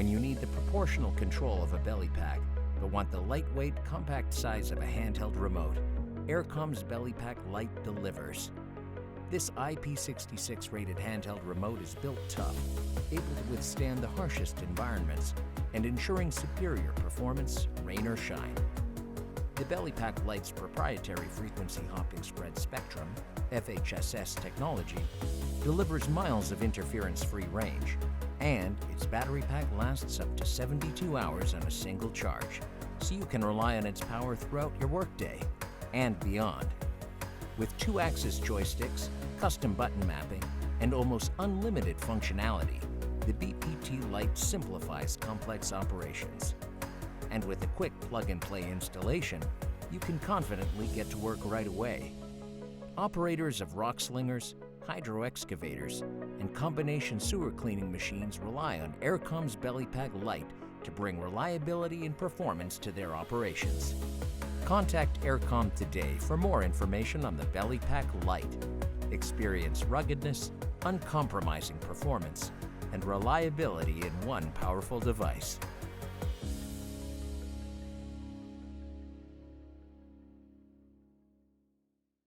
When you need the proportional control of a belly pack, but want the lightweight, compact size of a handheld remote, Aarcomm's Belly Pack Lite delivers. This IP66 rated handheld remote is built tough, able to withstand the harshest environments, and ensuring superior performance, rain or shine. The Belly Pack Lite's proprietary frequency hopping spread spectrum, FHSS technology, delivers miles of interference-free range, and its battery pack lasts up to 72 hours on a single charge, so you can rely on its power throughout your workday and beyond. With 2-axis joysticks, custom button mapping, and almost unlimited functionality, the BPT Lite simplifies complex operations. And with a quick plug-and-play installation, you can confidently get to work right away. Operators of rock slingers, hydro excavators, and combination sewer cleaning machines rely on Aarcomm's Belly Pack Lite to bring reliability and performance to their operations. Contact Aarcomm today for more information on the Belly Pack Lite. Experience ruggedness, uncompromising performance, and reliability in one powerful device.